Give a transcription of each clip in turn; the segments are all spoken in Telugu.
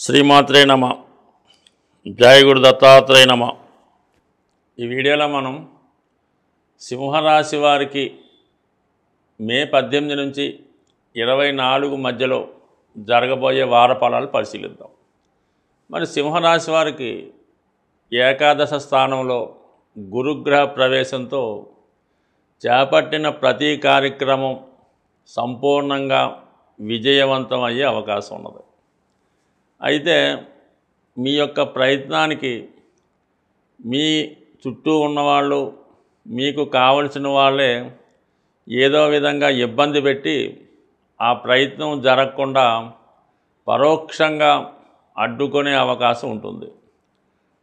శ్రీమాత్రే నమ. జయ గురు దత్తాత్రేయ నమ. ఈ వీడియోలో మనం సింహరాశి వారికి మే 18 నుంచి 24 మధ్యలో జరగబోయే వార ఫలాలు పరిశీలిద్దాం. మరి సింహరాశి వారికి ఏకాదశ స్థానంలో గురుగ్రహ ప్రవేశంతో చేపట్టిన ప్రతి కార్యక్రమం సంపూర్ణంగా విజయవంతం అయ్యే అవకాశం ఉన్నది. అయితే మీ యొక్క ప్రయత్నానికి మీ చుట్టూ ఉన్నవాళ్ళు, మీకు కావలసిన వాళ్ళే ఏదో విధంగా ఇబ్బంది పెట్టి ఆ ప్రయత్నం జరగకుండా పరోక్షంగా అడ్డుకునే అవకాశం ఉంటుంది.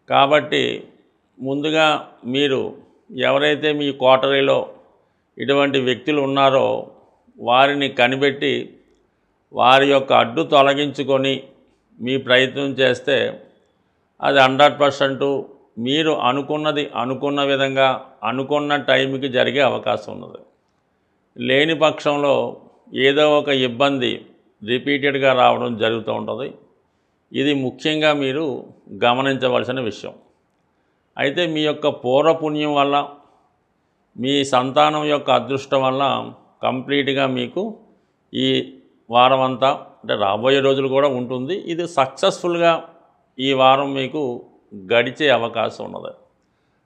కాబట్టి ముందుగా మీరు ఎవరైతే మీ కోటరీలో ఇటువంటి వ్యక్తులు ఉన్నారో వారిని కనిపెట్టి వారి యొక్క అడ్డు తొలగించుకొని మీ ప్రయత్నం చేస్తే అది 100% మీరు అనుకున్నది అనుకున్న విధంగా అనుకున్న టైంకి జరిగే అవకాశం ఉన్నది. లేని పక్షంలో ఏదో ఒక ఇబ్బంది రిపీటెడ్గా రావడం జరుగుతూ ఉంటుంది. ఇది ముఖ్యంగా మీరు గమనించవలసిన విషయం. అయితే మీ యొక్క పూర్వపుణ్యం వల్ల, మీ సంతానం యొక్క అదృష్టం వల్ల కంప్లీట్గా మీకు ఈ వారం అంతా అంటే రాబోయే రోజులు కూడా ఉంటుంది. ఇది సక్సెస్ఫుల్గా ఈ వారం మీకు గడిచే అవకాశం ఉన్నది.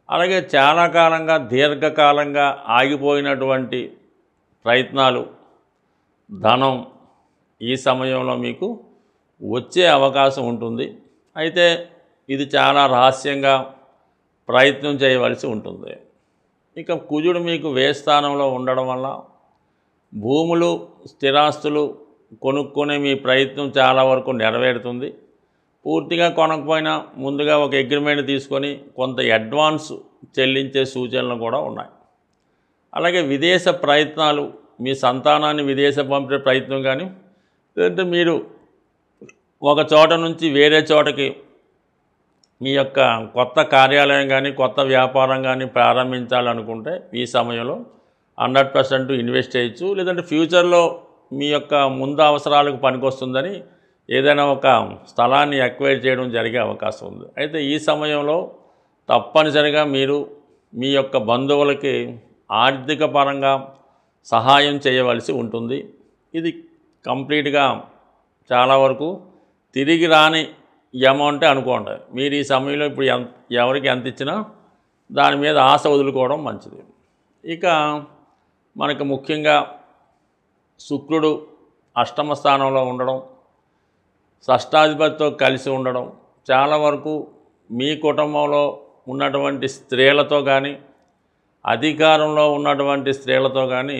అలాగే చాలా కాలంగా దీర్ఘకాలంగా ఆగిపోయినటువంటి ప్రయత్నాలు, ధనం ఈ సమయంలో మీకు వచ్చే అవకాశం ఉంటుంది. అయితే ఇది చాలా రహస్యంగా ప్రయత్నం చేయవలసి ఉంటుంది. ఇక కుజుడు మీకు వ్యయ స్థానంలో ఉండడం వల్ల భూములు, స్థిరాస్తులు కొనుక్కునే మీ ప్రయత్నం చాలా వరకు నెరవేరుతుంది. పూర్తిగా కొనకపోయినా ముందుగా ఒక అగ్రిమెంట్ తీసుకొని కొంత అడ్వాన్స్ చెల్లించే సూచనలు కూడా ఉన్నాయి. అలాగే విదేశ ప్రయత్నాలు, మీ సంతానాన్ని విదేశం పంపే ప్రయత్నం కానీ, లేదంటే మీరు ఒక చోట నుంచి వేరే చోటకి మీ యొక్క కొత్త కార్యాలయం కానీ కొత్త వ్యాపారం కానీ ప్రారంభించాలనుకుంటే ఈ సమయంలో 100% ఇన్వెస్ట్ చేయొచ్చు. లేదంటే ఫ్యూచర్లో మీ యొక్క ముందు అవసరాలకు పనికొస్తుందని ఏదైనా ఒక స్థలాన్ని అక్వైర్ చేయడం జరిగే అవకాశం ఉంది. అయితే ఈ సమయంలో తప్పనిసరిగా మీరు మీ యొక్క బంధువులకి ఆర్థిక పరంగా సహాయం చేయవలసి ఉంటుంది. ఇది కంప్లీట్గా చాలా వరకు తిరిగి రాని అమౌంటే అనుకోండి. మీరు ఈ సమయంలో ఇప్పుడు ఎవరికి ఎంత ఇచ్చినా దాని మీద ఆశ వదులుకోవడం మంచిది. ఇక మనకు ముఖ్యంగా శుక్రుడు అష్టమ స్థానంలో ఉండడం, షష్టాధిపతితో కలిసి ఉండడం చాలా వరకు మీ కుటుంబంలో ఉన్నటువంటి స్త్రీలతో కానీ, అధికారంలో ఉన్నటువంటి స్త్రీలతో కానీ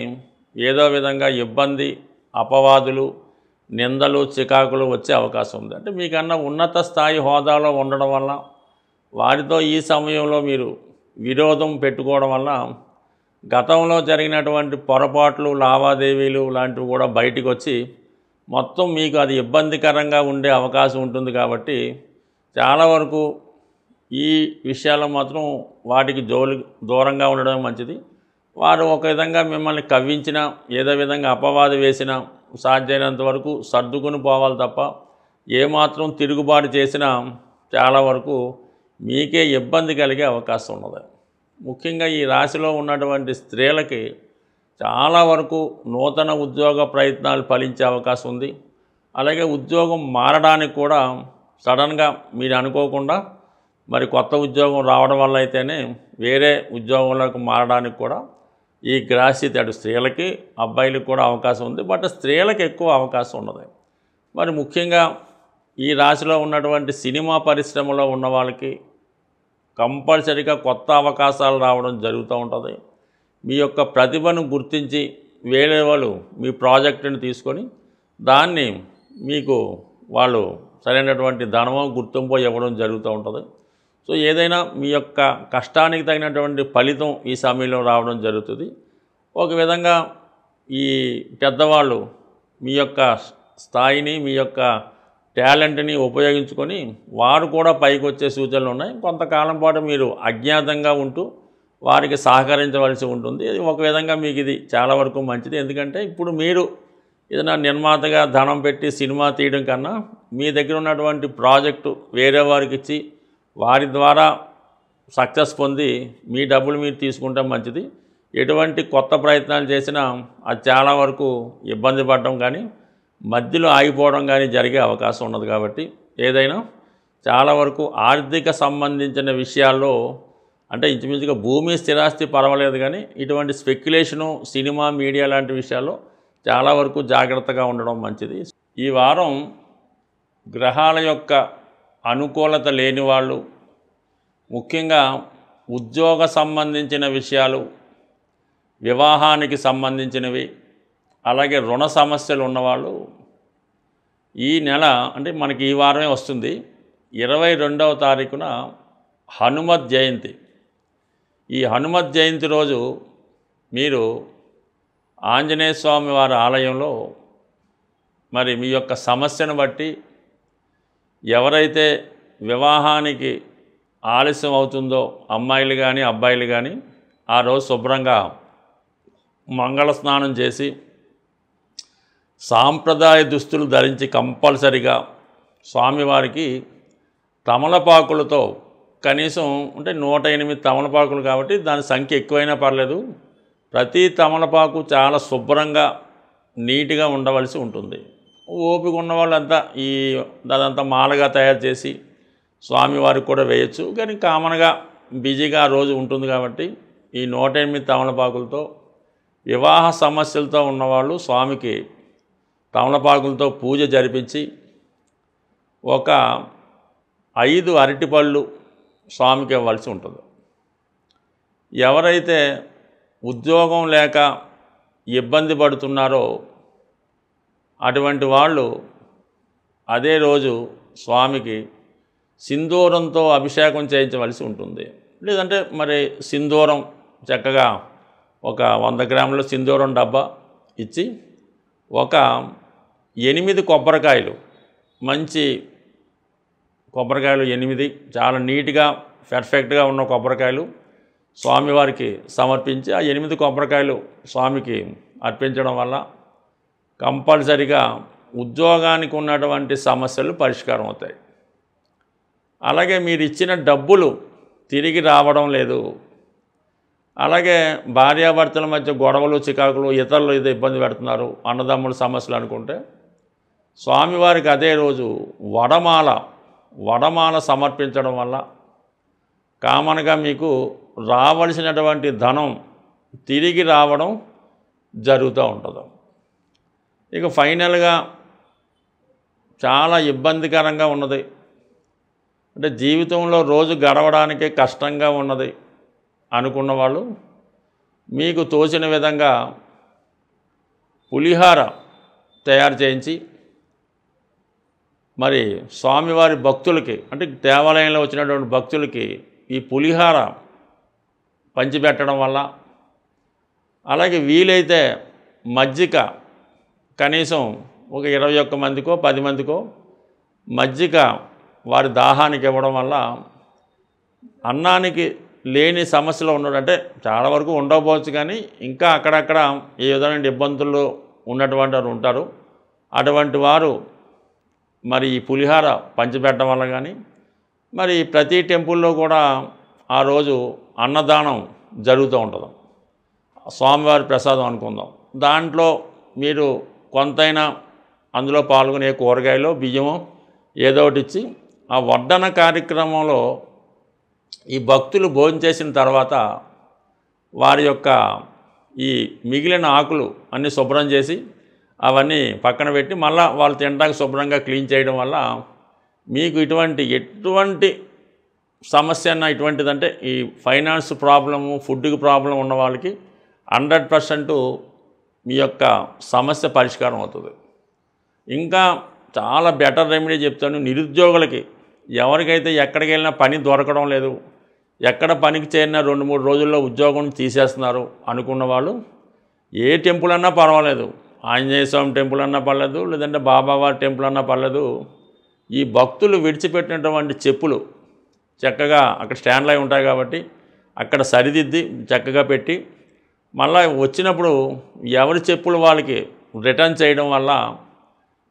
ఏదో విధంగా ఇబ్బంది, అపవాదులు, నిందలు, చికాకులు వచ్చే అవకాశం ఉంది. అంటే మీకన్నా ఉన్నత స్థాయి హోదాలో ఉండడం వల్ల వారితో ఈ సమయంలో మీరు విరోధం పెట్టుకోవడం వల్ల గతంలో జరిగినటువంటి పొరపాట్లు, లావాదేవీలు లాంటివి కూడా బయటికి వచ్చి మొత్తం మీకు అది ఇబ్బందికరంగా ఉండే అవకాశం ఉంటుంది. కాబట్టి చాలా వరకు ఈ విషయాల్లో మాత్రం వాటికి దూరంగా ఉండడం మంచిది. వారు ఒక విధంగా మిమ్మల్ని కవ్వించినా, ఏదో విధంగా అపవాదు వేసినా సాధ్యమైనంత వరకు సర్దుకుని పోవాలి తప్ప ఏమాత్రం తిరుగుబాటు చేసినా చాలా వరకు మీకే ఇబ్బంది కలిగే అవకాశం ఉన్నది. ముఖ్యంగా ఈ రాశిలో ఉన్నటువంటి స్త్రీలకి చాలా వరకు నూతన ఉద్యోగ ప్రయత్నాలు ఫలించే అవకాశం ఉంది. అలాగే ఉద్యోగం మారడానికి కూడా సడన్గా మీరు అనుకోకుండా మరి కొత్త ఉద్యోగం రావడం వల్ల అయితేనే వేరే ఉద్యోగంలోకి మారడానికి కూడా ఈ గ్రాహ్యత అటు స్త్రీలకి, అబ్బాయిలకు కూడా అవకాశం ఉంది. బట్ స్త్రీలకు ఎక్కువ అవకాశం ఉన్నది. మరి ముఖ్యంగా ఈ రాశిలో ఉన్నటువంటి సినిమా పరిశ్రమలో ఉన్న వాళ్ళకి కంపల్సరీగా కొత్త అవకాశాలు రావడం జరుగుతూ ఉంటుంది. మీ యొక్క ప్రతిభను గుర్తించి వేరే వాళ్ళు మీ ప్రాజెక్టుని తీసుకొని దాన్ని మీకు వాళ్ళు సరైనటువంటి ధనమో గుర్తింపు ఇవ్వడం జరుగుతూ ఉంటుంది. సో ఏదైనా మీ యొక్క కష్టానికి తగినటువంటి ఫలితం ఈ సమయంలో రావడం జరుగుతుంది. ఒక విధంగా ఈ పెద్దవాళ్ళు మీ యొక్క స్థాయిని, మీ యొక్క టాలెంట్ని ఉపయోగించుకొని వారు కూడా పైకి వచ్చే సూచనలు ఉన్నాయి. కొంతకాలం పాటు మీరు అజ్ఞాతంగా ఉంటూ వారికి సహకరించవలసి ఉంటుంది. ఇది ఒక విధంగా మీకు ఇది చాలా వరకు మంచిది. ఎందుకంటే ఇప్పుడు మీరు ఏదైనా నిర్మాతగా ధనం పెట్టి సినిమా తీయడం కన్నా మీ దగ్గర ఉన్నటువంటి ప్రాజెక్టు వేరే వారికి ఇచ్చి వారి ద్వారా సక్సెస్ పొంది మీ డబ్బులు మీరు తీసుకుంటే మంచిది. ఎటువంటి కొత్త ప్రయత్నాలు చేసినా అది చాలా వరకు ఇబ్బంది పడడం కానీ మధ్యలో ఆగిపోవడం కానీ జరిగే అవకాశం ఉన్నది. కాబట్టి ఏదైనా చాలా వరకు ఆర్థిక సంబంధించిన విషయాల్లో అంటే ఇంచుమించుగా భూమి స్థిరాస్తి పర్వాలేదు కానీ ఇటువంటి స్పెక్యులేషను సినిమా మీడియా లాంటి విషయాల్లో చాలా వరకు జాగ్రత్తగా ఉండడం మంచిది. ఈ వారం గ్రహాల యొక్క అనుకూలత లేని వాళ్ళు, ముఖ్యంగా ఉద్యోగ సంబంధించిన విషయాలు, వివాహానికి సంబంధించినవి, అలాగే రుణ సమస్యలు ఉన్నవాళ్ళు ఈ నెల అంటే మనకి ఈ వారమే వస్తుంది 22వ తారీఖున హనుమత్ జయంతి. ఈ హనుమత్ జయంతి రోజు మీరు ఆంజనేయ స్వామి వారి ఆలయంలో మరి మీ యొక్క సమస్యను బట్టి ఎవరైతే వివాహానికి ఆలస్యం అవుతుందో అమ్మాయిలు కానీ అబ్బాయిలు కానీ ఆ రోజు శుభ్రంగా మంగళ స్నానం చేసి సాంప్రదాయ దుస్తులు ధరించి కంపల్సరిగా స్వామివారికి తమలపాకులతో కనీసం అంటే 108 తమలపాకులు కాబట్టి దాని సంఖ్య ఎక్కువైనా పర్లేదు, ప్రతి తమలపాకు చాలా శుభ్రంగా నీట్గా ఉండవలసి ఉంటుంది. ఓపిక ఉన్న వాళ్ళంతా అదంతా మాలగా తయారు చేసి స్వామివారికి కూడా వేయచ్చు. కానీ కామన్గా బిజీగా ఆ రోజు ఉంటుంది కాబట్టి ఈ 108 తమలపాకులతో వివాహ సమస్యలతో ఉన్నవాళ్ళు స్వామికి తమలపాకులతో పూజ జరిపించి ఒక 5 అరటిపళ్ళు స్వామికి ఇవ్వాల్సి ఉంటుంది. ఎవరైతే ఉద్యోగం లేక ఇబ్బంది పడుతున్నారో అటువంటి వాళ్ళు అదే రోజు స్వామికి సింధూరంతో అభిషేకం చేయించవలసి ఉంటుంది. లేదంటే మరి సింధూరం చక్కగా ఒక 100 గ్రాముల సింధూరం డబ్బా ఇచ్చి ఒక 8 కొబ్బరికాయలు, మంచి కొబ్బరికాయలు 8 చాలా నీట్గా పర్ఫెక్ట్గా ఉన్న కొబ్బరికాయలు స్వామివారికి సమర్పించి ఆ 8 కొబ్బరికాయలు స్వామికి అర్పించడం వల్ల కంపల్సరిగా ఉద్యోగానికి ఉన్నటువంటి సమస్యలు పరిష్కారం అవుతాయి. అలాగే మీరు ఇచ్చిన డబ్బులు తిరిగి రావడం లేదు, అలాగే భార్యాభర్తల మధ్య గొడవలు చికాకులు, ఇతరులు ఏదో ఇబ్బంది పెడుతున్నారు, అన్నదమ్ముల సమస్యలు అనుకుంటే స్వామివారికి అదే రోజు వడమాల సమర్పించడం వల్ల కామన్గా మీకు రావలసినటువంటి ధనం తిరిగి రావడం జరుగుతూ ఉంటుంది. ఇక ఫైనల్గా చాలా ఇబ్బందికరంగా ఉన్నది అంటే జీవితంలో రోజు గడవడానికే కష్టంగా ఉన్నది అనుకున్న వాళ్ళు మీకు తోచిన విధంగా పులిహార తయారు చేయించి మరి స్వామివారి భక్తులకి అంటే దేవాలయంలో వచ్చినటువంటి భక్తులకి ఈ పులిహార పంచిపెట్టడం వల్ల, అలాగే వీలైతే మజ్జిగ కనీసం ఒక 21 మందికో 10 మందికో మజ్జిగ వారి దాహానికి ఇవ్వడం వల్ల అన్నానికి లేని సమస్యలు ఉన్నాడంటే చాలా వరకు ఉండకపోవచ్చు, కానీ ఇంకా అక్కడక్కడ ఏ విధమైన ఇబ్బందులు ఉన్నటువంటి వారు ఉంటారు. అటువంటి వారు మరి ఈ పులిహార పంచిపెట్టడం వల్ల కానీ మరి ప్రతి టెంపుల్లో కూడా ఆ రోజు అన్నదానం జరుగుతూ ఉంటుంది. స్వామివారి ప్రసాదం అనుకుందాం, దాంట్లో మీరు కొంతైనా అందులో పాల్గొనే కూరగాయలు బియ్యము ఏదో ఒకటి ఇచ్చి ఆ వడ్డన కార్యక్రమంలో ఈ భక్తులు భోజనం చేసిన తర్వాత వారి యొక్క ఈ మిగిలిన ఆకులు అన్నీ శుభ్రం చేసి అవన్నీ పక్కన పెట్టి మళ్ళీ వాళ్ళు తినడానికి శుభ్రంగా క్లీన్ చేయడం వల్ల మీకు ఎటువంటి సమస్య అన్న ఇటువంటిదంటే ఈ ఫైనాన్స్ ప్రాబ్లము, ఫుడ్కి ప్రాబ్లం ఉన్న వాళ్ళకి 100% మీ యొక్క సమస్య పరిష్కారం అవుతుంది. ఇంకా చాలా బెటర్ రెమెడీ చెప్తాను. నిరుద్యోగులకి ఎవరికైతే ఎక్కడికి వెళ్ళినా పని దొరకడం లేదు, ఎక్కడ పనికి చేరినా 2-3 రోజుల్లో ఉద్యోగం తీసేస్తున్నారు అనుకున్న వాళ్ళు ఏ టెంపుల్ అన్నా పర్వాలేదు, ఆంజనేయ స్వామి టెంపుల్ అన్నా పర్లేదు, లేదంటే బాబావారి టెంపుల్ అన్నా పర్లేదు, ఈ భక్తులు విడిచిపెట్టినటువంటి చెప్పులు చక్కగా అక్కడ స్టాండ్లు అయి ఉంటాయి కాబట్టి అక్కడ సరిదిద్ది చక్కగా పెట్టి మళ్ళీ వచ్చినప్పుడు ఎవరి చెప్పులు వాళ్ళకి రిటర్న్ చేయడం వల్ల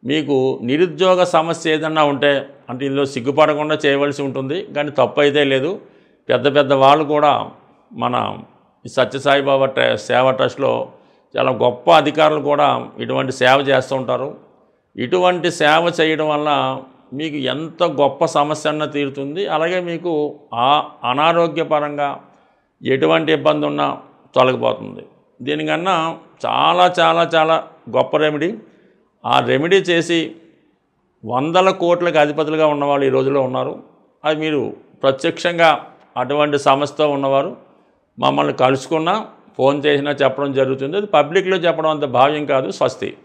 మీకు నిరుద్యోగ సమస్య ఏదన్నా ఉంటే అంటే ఇందులో సిగ్గుపడకుండా చేయవలసి ఉంటుంది, కానీ తప్పు అయితే లేదు. పెద్ద పెద్ద వాళ్ళు కూడా మన ఈ సత్యసాయిబాబా సేవా ట్రస్ట్లో చాలా గొప్ప అధికారులు కూడా ఇటువంటి సేవ చేస్తూ ఉంటారు. ఇటువంటి సేవ చేయడం వల్ల మీకు ఎంత గొప్ప సమస్య అన్నా తీరుతుంది. అలాగే మీకు ఆ అనారోగ్యపరంగా ఎటువంటి ఇబ్బంది ఉన్నా తొలగిపోతుంది. దీనికన్నా చాలా చాలా చాలా గొప్ప రెమెడీ. ఆ రెమెడీ చేసి వందల కోట్లకు అధిపతులుగా ఉన్నవాళ్ళు ఈ రోజుల్లో ఉన్నారు. అది మీరు ప్రత్యక్షంగా అటువంటి సమస్యతో ఉన్నవారు మమ్మల్ని కలుసుకున్నా ఫోన్ చేసినా చెప్పడం జరుగుతుంది. అది పబ్లిక్లో చెప్పడం అంత భావ్యం కాదు. స్వస్తి.